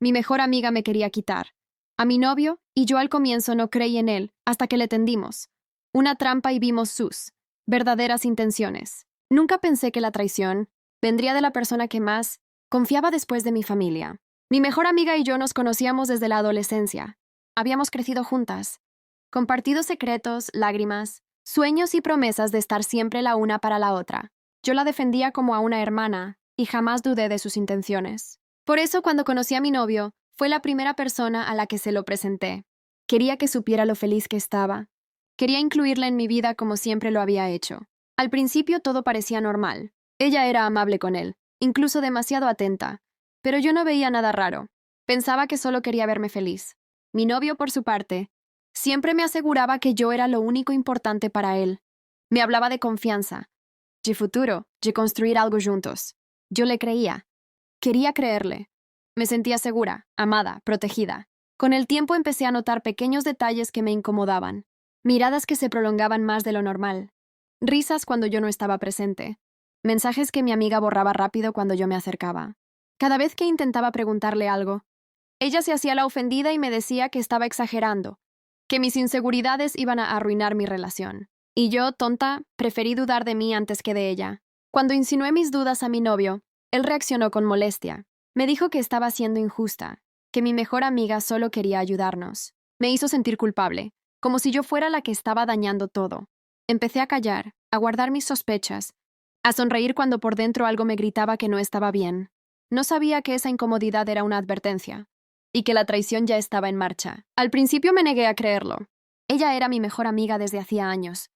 Mi mejor amiga me quería quitar. A mi novio, y yo al comienzo no creí en él, hasta que le tendimos una trampa y vimos sus verdaderas intenciones. Nunca pensé que la traición vendría de la persona que más confiaba después de mi familia. Mi mejor amiga y yo nos conocíamos desde la adolescencia. Habíamos crecido juntas, compartido secretos, lágrimas, sueños y promesas de estar siempre la una para la otra. Yo la defendía como a una hermana y jamás dudé de sus intenciones. Por eso, cuando conocí a mi novio, fue la primera persona a la que se lo presenté. Quería que supiera lo feliz que estaba. Quería incluirla en mi vida como siempre lo había hecho. Al principio todo parecía normal. Ella era amable con él, incluso demasiado atenta, pero yo no veía nada raro. Pensaba que solo quería verme feliz. Mi novio, por su parte, siempre me aseguraba que yo era lo único importante para él. Me hablaba de confianza, de futuro, de construir algo juntos. Yo le creía. Quería creerle. Me sentía segura, amada, protegida. Con el tiempo empecé a notar pequeños detalles que me incomodaban. Miradas que se prolongaban más de lo normal. Risas cuando yo no estaba presente. Mensajes que mi amiga borraba rápido cuando yo me acercaba. Cada vez que intentaba preguntarle algo, ella se hacía la ofendida y me decía que estaba exagerando, que mis inseguridades iban a arruinar mi relación. Y yo, tonta, preferí dudar de mí antes que de ella. Cuando insinué mis dudas a mi novio, él reaccionó con molestia. Me dijo que estaba siendo injusta, que mi mejor amiga solo quería ayudarnos. Me hizo sentir culpable, como si yo fuera la que estaba dañando todo. Empecé a callar, a guardar mis sospechas, a sonreír cuando por dentro algo me gritaba que no estaba bien. No sabía que esa incomodidad era una advertencia, y que la traición ya estaba en marcha. Al principio me negué a creerlo. Ella era mi mejor amiga desde hacía años,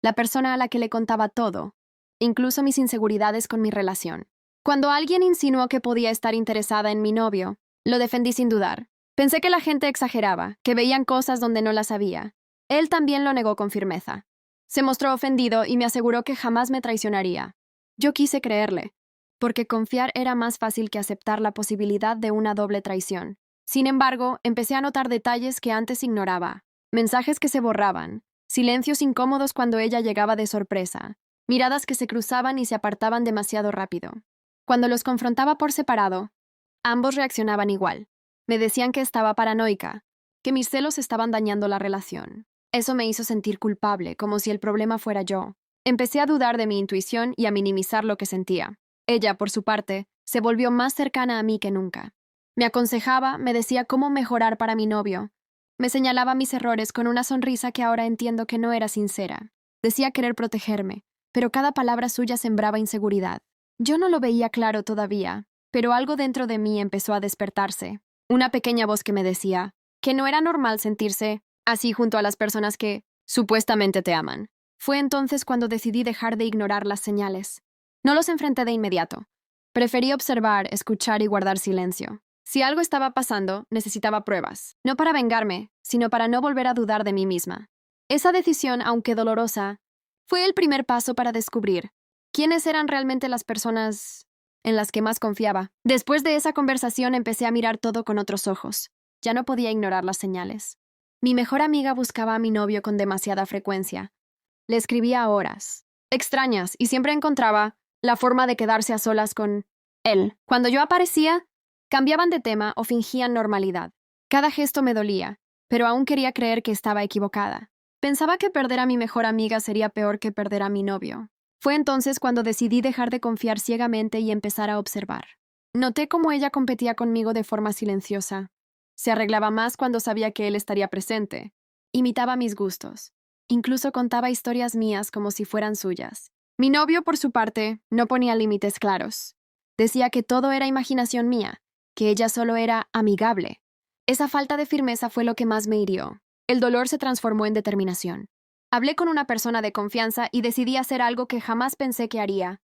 la persona a la que le contaba todo, incluso mis inseguridades con mi relación. Cuando alguien insinuó que podía estar interesada en mi novio, lo defendí sin dudar. Pensé que la gente exageraba, que veían cosas donde no las había. Él también lo negó con firmeza. Se mostró ofendido y me aseguró que jamás me traicionaría. Yo quise creerle, porque confiar era más fácil que aceptar la posibilidad de una doble traición. Sin embargo, empecé a notar detalles que antes ignoraba. Mensajes que se borraban, silencios incómodos cuando ella llegaba de sorpresa, miradas que se cruzaban y se apartaban demasiado rápido. Cuando los confrontaba por separado, ambos reaccionaban igual. Me decían que estaba paranoica, que mis celos estaban dañando la relación. Eso me hizo sentir culpable, como si el problema fuera yo. Empecé a dudar de mi intuición y a minimizar lo que sentía. Ella, por su parte, se volvió más cercana a mí que nunca. Me aconsejaba, me decía cómo mejorar para mi novio. Me señalaba mis errores con una sonrisa que ahora entiendo que no era sincera. Decía querer protegerme, pero cada palabra suya sembraba inseguridad. Yo no lo veía claro todavía, pero algo dentro de mí empezó a despertarse. Una pequeña voz que me decía que no era normal sentirse así junto a las personas que supuestamente te aman. Fue entonces cuando decidí dejar de ignorar las señales. No los enfrenté de inmediato. Preferí observar, escuchar y guardar silencio. Si algo estaba pasando, necesitaba pruebas. No para vengarme, sino para no volver a dudar de mí misma. Esa decisión, aunque dolorosa, fue el primer paso para descubrir quiénes eran realmente las personas en las que más confiaba. Después de esa conversación empecé a mirar todo con otros ojos. Ya no podía ignorar las señales. Mi mejor amiga buscaba a mi novio con demasiada frecuencia. Le escribía a horas extrañas y siempre encontraba la forma de quedarse a solas con él. Cuando yo aparecía, cambiaban de tema o fingían normalidad. Cada gesto me dolía, pero aún quería creer que estaba equivocada. Pensaba que perder a mi mejor amiga sería peor que perder a mi novio. Fue entonces cuando decidí dejar de confiar ciegamente y empezar a observar. Noté cómo ella competía conmigo de forma silenciosa. Se arreglaba más cuando sabía que él estaría presente. Imitaba mis gustos. Incluso contaba historias mías como si fueran suyas. Mi novio, por su parte, no ponía límites claros. Decía que todo era imaginación mía, que ella solo era amigable. Esa falta de firmeza fue lo que más me hirió. El dolor se transformó en determinación. Hablé con una persona de confianza y decidí hacer algo que jamás pensé que haría: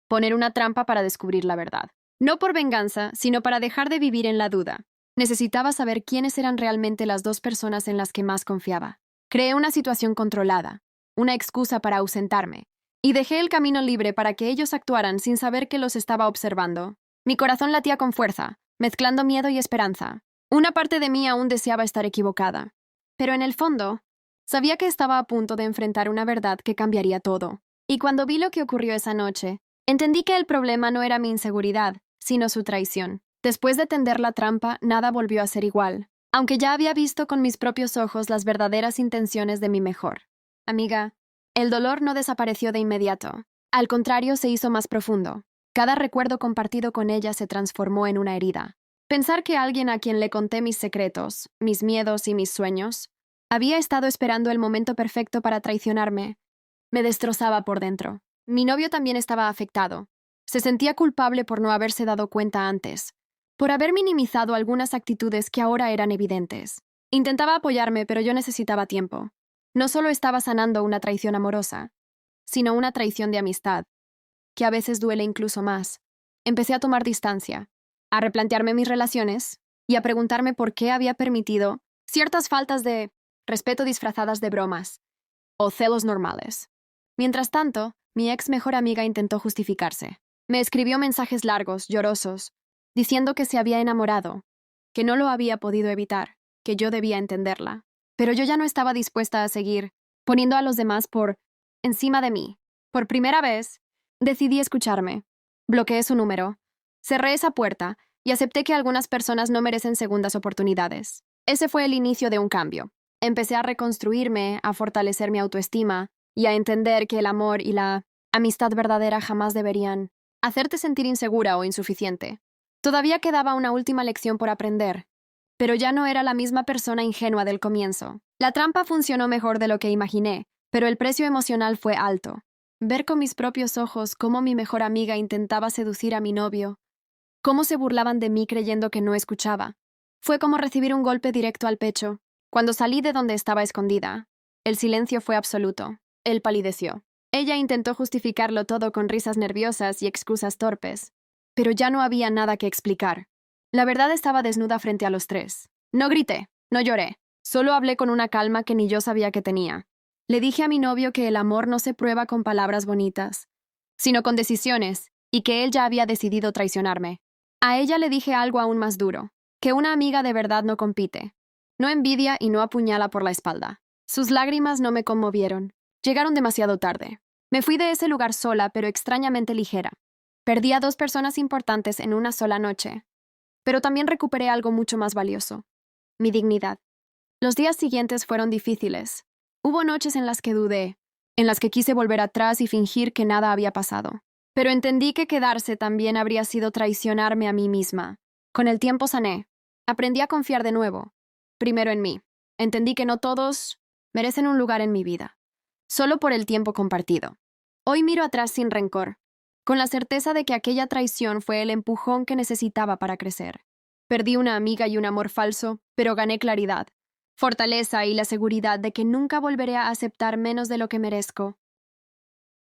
poner una trampa para descubrir la verdad. No por venganza, sino para dejar de vivir en la duda. Necesitaba saber quiénes eran realmente las dos personas en las que más confiaba. Creé una situación controlada, una excusa para ausentarme, y dejé el camino libre para que ellos actuaran sin saber que los estaba observando. Mi corazón latía con fuerza, mezclando miedo y esperanza. Una parte de mí aún deseaba estar equivocada, pero en el fondo, sabía que estaba a punto de enfrentar una verdad que cambiaría todo. Y cuando vi lo que ocurrió esa noche, entendí que el problema no era mi inseguridad, sino su traición. Después de tender la trampa, nada volvió a ser igual, aunque ya había visto con mis propios ojos las verdaderas intenciones de mi mejor amiga. El dolor no desapareció de inmediato. Al contrario, se hizo más profundo. Cada recuerdo compartido con ella se transformó en una herida. Pensar que alguien a quien le conté mis secretos, mis miedos y mis sueños, había estado esperando el momento perfecto para traicionarme, me destrozaba por dentro. Mi novio también estaba afectado. Se sentía culpable por no haberse dado cuenta antes, por haber minimizado algunas actitudes que ahora eran evidentes. Intentaba apoyarme, pero yo necesitaba tiempo. No solo estaba sanando una traición amorosa, sino una traición de amistad, que a veces duele incluso más. Empecé a tomar distancia, a replantearme mis relaciones y a preguntarme por qué había permitido ciertas faltas de respeto disfrazadas de bromas o celos normales. Mientras tanto, mi ex mejor amiga intentó justificarse. Me escribió mensajes largos, llorosos, diciendo que se había enamorado, que no lo había podido evitar, que yo debía entenderla. Pero yo ya no estaba dispuesta a seguir poniendo a los demás por encima de mí. Por primera vez, decidí escucharme. Bloqueé su número, cerré esa puerta y acepté que algunas personas no merecen segundas oportunidades. Ese fue el inicio de un cambio. Empecé a reconstruirme, a fortalecer mi autoestima y a entender que el amor y la amistad verdadera jamás deberían hacerte sentir insegura o insuficiente. Todavía quedaba una última lección por aprender, pero ya no era la misma persona ingenua del comienzo. La trampa funcionó mejor de lo que imaginé, pero el precio emocional fue alto. Ver con mis propios ojos cómo mi mejor amiga intentaba seducir a mi novio, cómo se burlaban de mí creyendo que no escuchaba. Fue como recibir un golpe directo al pecho. Cuando salí de donde estaba escondida, el silencio fue absoluto. Él palideció. Ella intentó justificarlo todo con risas nerviosas y excusas torpes, pero ya no había nada que explicar. La verdad estaba desnuda frente a los tres. No grité, no lloré, solo hablé con una calma que ni yo sabía que tenía. Le dije a mi novio que el amor no se prueba con palabras bonitas, sino con decisiones, y que él ya había decidido traicionarme. A ella le dije algo aún más duro, que una amiga de verdad no compite, no envidia y no apuñala por la espalda. Sus lágrimas no me conmovieron. Llegaron demasiado tarde. Me fui de ese lugar sola, pero extrañamente ligera. Perdí a 2 personas importantes en una sola noche, pero también recuperé algo mucho más valioso: mi dignidad. Los días siguientes fueron difíciles. Hubo noches en las que dudé, en las que quise volver atrás y fingir que nada había pasado. Pero entendí que quedarse también habría sido traicionarme a mí misma. Con el tiempo sané. Aprendí a confiar de nuevo. Primero en mí. Entendí que no todos merecen un lugar en mi vida, solo por el tiempo compartido. Hoy miro atrás sin rencor, con la certeza de que aquella traición fue el empujón que necesitaba para crecer. Perdí una amiga y un amor falso, pero gané claridad, fortaleza y la seguridad de que nunca volveré a aceptar menos de lo que merezco.